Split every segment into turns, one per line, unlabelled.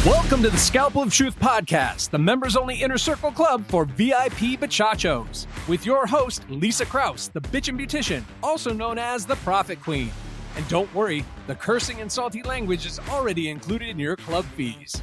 Welcome to the Scalpel of Truth podcast, the members-only inner circle club for VIP bachachos, with your host, Leisa Krauss, the bitchin' beautician, also known as the Profit Queen. And don't worry, the cursing and salty language is already included in your club fees.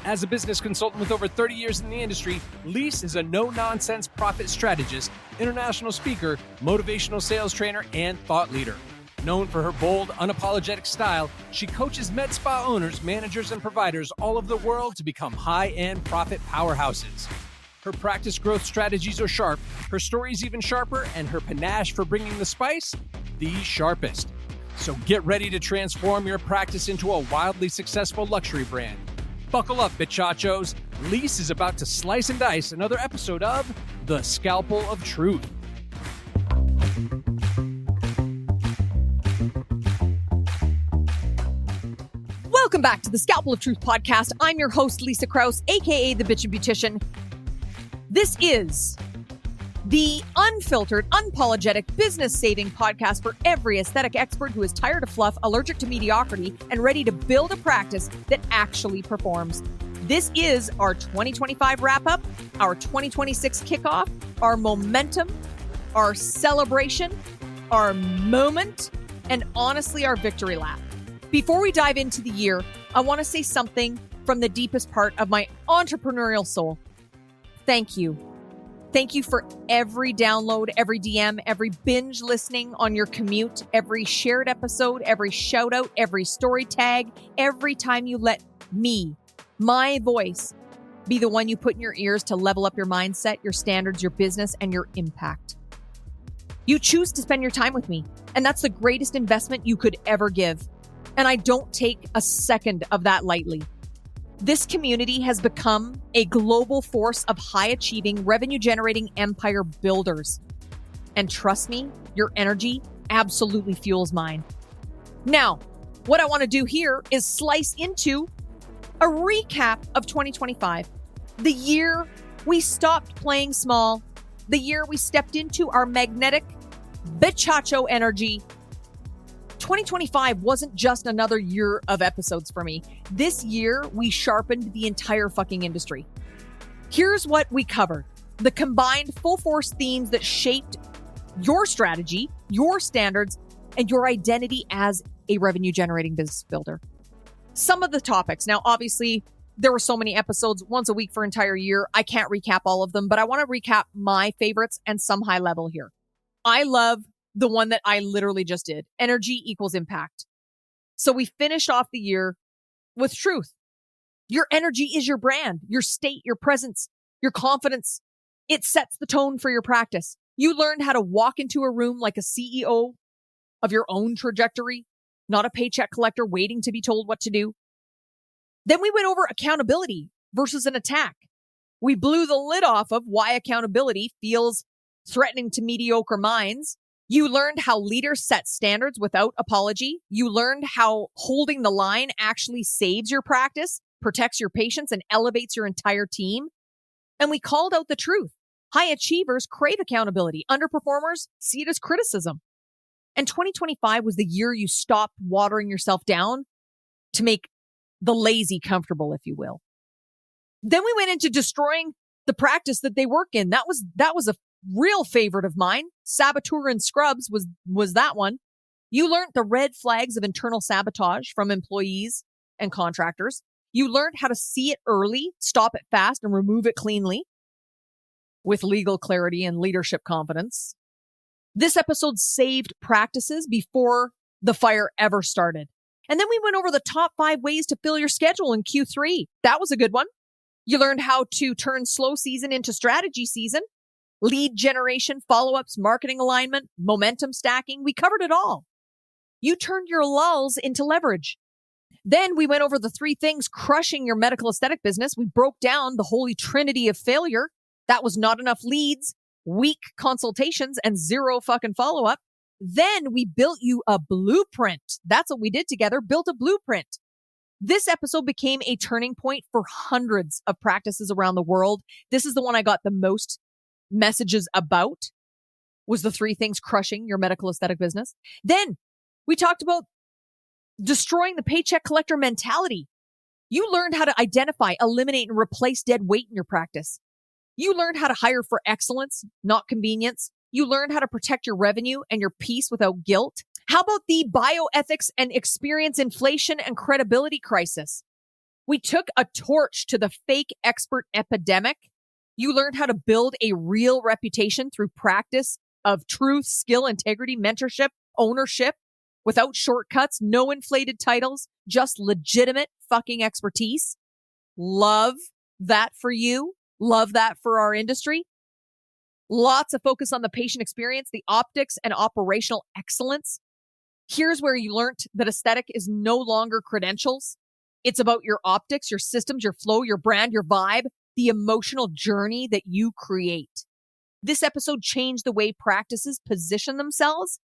As a business consultant with over 30 years in the industry, Leisa is a no-nonsense profit strategist, international speaker, motivational sales trainer, and thought leader. Known for her bold, unapologetic style, she coaches med spa owners, managers, and providers all over the world to become high-end profit powerhouses. Her practice growth strategies are sharp, her stories even sharper, and her panache for bringing the spice, the sharpest. So get ready to transform your practice into a wildly successful luxury brand. Buckle up, bitchachos. Leisa is about to slice and dice another episode of The Scalpel of Truth.
Welcome back to the Scalpel of Truth podcast. I'm your host, Leisa Krauss, aka the Bitchin' Beautician. This is the unfiltered, unapologetic, business-saving podcast for every aesthetic expert who is tired of fluff, allergic to mediocrity, and ready to build a practice that actually performs. This is our 2025 wrap-up, our 2026 kickoff, our momentum, our celebration, our moment, and honestly, our victory lap. Before we dive into the year, I want to say something from the deepest part of my entrepreneurial soul. Thank you. Thank you for every download, every DM, every binge listening on your commute, every shared episode, every shout out, every story tag, every time you let me, my voice, be the one you put in your ears to level up your mindset, your standards, your business, and your impact. You choose to spend your time with me, and that's the greatest investment you could ever give. And I don't take a second of that lightly. This community has become a global force of high-achieving, revenue-generating empire builders. And trust me, your energy absolutely fuels mine. Now, what I want to do here is slice into a recap of 2025. The year we stopped playing small. The year we stepped into our magnetic bichacho energy. 2025 wasn't just another year of episodes for me. This year, we sharpened the entire fucking industry. Here's what we covered. The combined full force themes that shaped your strategy, your standards, and your identity as a revenue generating business builder. Some of the topics. Now, obviously, there were so many episodes once a week for an entire year. I can't recap all of them, but I want to recap my favorites and some high level here. I love the one that I literally just did. Energy equals impact. So we finished off the year with truth. Your energy is your brand, your state, your presence, your confidence. It sets the tone for your practice. You learned how to walk into a room like a CEO of your own trajectory, not a paycheck collector waiting to be told what to do. Then we went over accountability versus an attack. We blew the lid off of why accountability feels threatening to mediocre minds. You learned how leaders set standards without apology. You learned how holding the line actually saves your practice, protects your patients, and elevates your entire team. And we called out the truth. High achievers crave accountability. Underperformers see it as criticism. And 2025 was the year you stopped watering yourself down to make the lazy comfortable, if you will. Then we went into destroying the practice that they work in. That was a real favorite of mine. Saboteur and Scrubs was that one. You learned the red flags of internal sabotage from employees and contractors. You learned how to see it early, stop it fast, and remove it cleanly with legal clarity and leadership confidence. This episode saved practices before the fire ever started. And then we went over the top 5 ways to fill your schedule in Q3. That was a good one. You learned how to turn slow season into strategy season. Lead generation, follow-ups, marketing alignment, momentum stacking. We covered it all. You turned your lulls into leverage. Then we went over the 3 things crushing your medical aesthetic business. We broke down the holy trinity of failure. That was not enough leads, weak consultations, and 0 fucking follow-up. Then we built you a blueprint. That's what we did together, built a blueprint. This episode became a turning point for hundreds of practices around the world. This is the one I got the most messages about, was the 3 things crushing your medical aesthetic business. Then we talked about destroying the paycheck collector mentality. You learned how to identify, eliminate, and replace dead weight in your practice. You learned how to hire for excellence, not convenience. You learned how to protect your revenue and your peace without guilt. How about the bioethics and experience inflation and credibility crisis? We took a torch to the fake expert epidemic. You learned how to build a real reputation through practice of truth, skill, integrity, mentorship, ownership, without shortcuts, no inflated titles, just legitimate fucking expertise. Love that for you. Love that for our industry. Lots of focus on the patient experience, the optics, and operational excellence. Here's where you learned that aesthetic is no longer credentials. It's about your optics, your systems, your flow, your brand, your vibe, the emotional journey that you create. This episode changed the way practices position themselves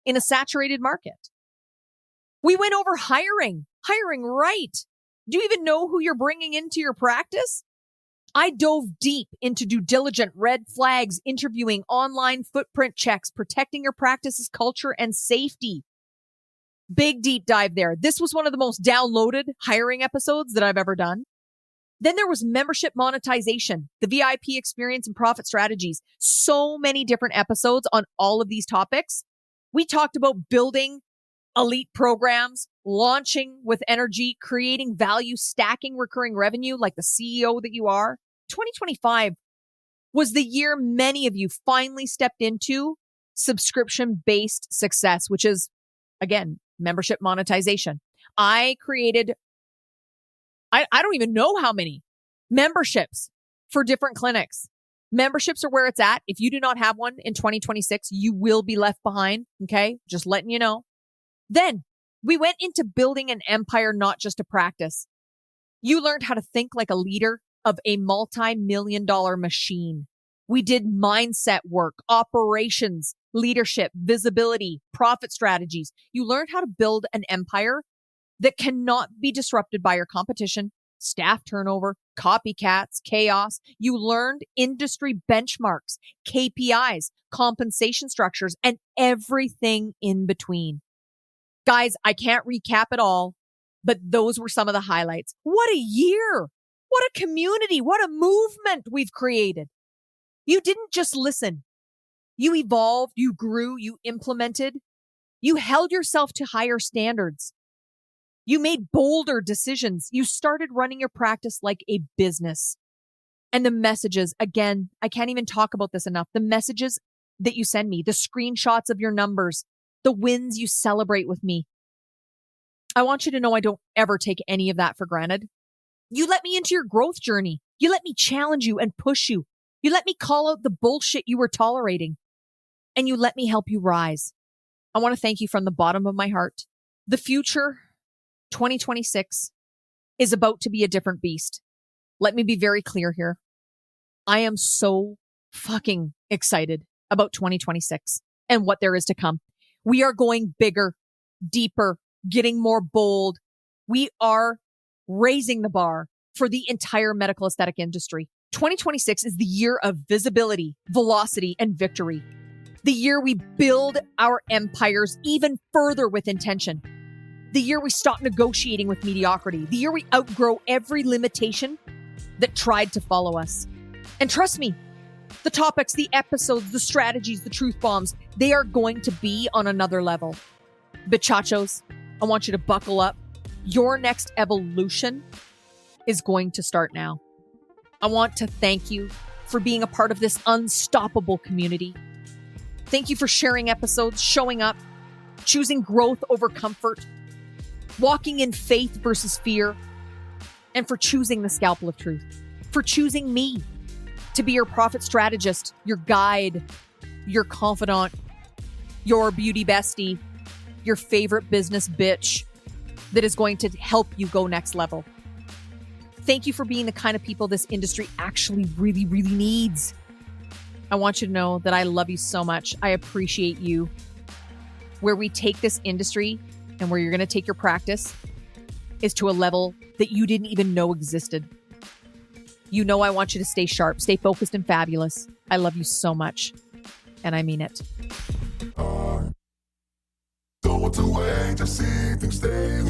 in a saturated market. We went over hiring right. Do you even know who you're bringing into your practice? I dove deep into due diligence, red flags, interviewing, online footprint checks, protecting your practice's culture and safety. Big deep dive there. This was one of the most downloaded hiring episodes that I've ever done. Then there was membership monetization, the VIP experience and profit strategies. So many different episodes on all of these topics. We talked about building elite programs, launching with energy, creating value, stacking recurring revenue like the CEO that you are. 2025 was the year many of you finally stepped into subscription-based success, which is, again, membership monetization. I created, I don't even know how many memberships for different clinics. Memberships are where it's at. If you do not have one in 2026, you will be left behind. Okay. Just letting you know. Then we went into building an empire, not just a practice. You learned how to think like a leader of a multi-million-dollar machine. We did mindset work, operations, leadership, visibility, profit strategies. You learned how to build an empire that cannot be disrupted by your competition, staff turnover, copycats, chaos. You learned industry benchmarks, KPIs, compensation structures, and everything in between. Guys, I can't recap it all, but those were some of the highlights. What a year! What a community! What a movement we've created. You didn't just listen. You evolved, you grew, you implemented. You held yourself to higher standards. You made bolder decisions. You started running your practice like a business. And the messages, again, I can't even talk about this enough. The messages that you send me, the screenshots of your numbers, the wins you celebrate with me. I want you to know I don't ever take any of that for granted. You let me into your growth journey. You let me challenge you and push you. You let me call out the bullshit you were tolerating. And you let me help you rise. I want to thank you from the bottom of my heart. The future, 2026, is about to be a different beast. Let me be very clear here. I am so fucking excited about 2026 and what there is to come. We are going bigger, deeper, getting more bold. We are raising the bar for the entire medical aesthetic industry. 2026 is the year of visibility, velocity, and victory. The year we build our empires even further with intention. The year we stop negotiating with mediocrity. The year we outgrow every limitation that tried to follow us. And trust me, the topics, the episodes, the strategies, the truth bombs, they are going to be on another level. Bachachos, I want you to buckle up. Your next evolution is going to start now. I want to thank you for being a part of this unstoppable community. Thank you for sharing episodes, showing up, choosing growth over comfort, walking in faith versus fear, and for choosing the scalpel of truth, for choosing me to be your profit strategist, your guide, your confidant, your beauty bestie, your favorite business bitch that is going to help you go next level. Thank you for being the kind of people this industry actually really, really needs. I want you to know that I love you so much. I appreciate you. Where we take this industry and where you're going to take your practice is to a level that you didn't even know existed. You know I want you to stay sharp, stay focused and fabulous. I love you so much. And I mean it.
Go away to see things stay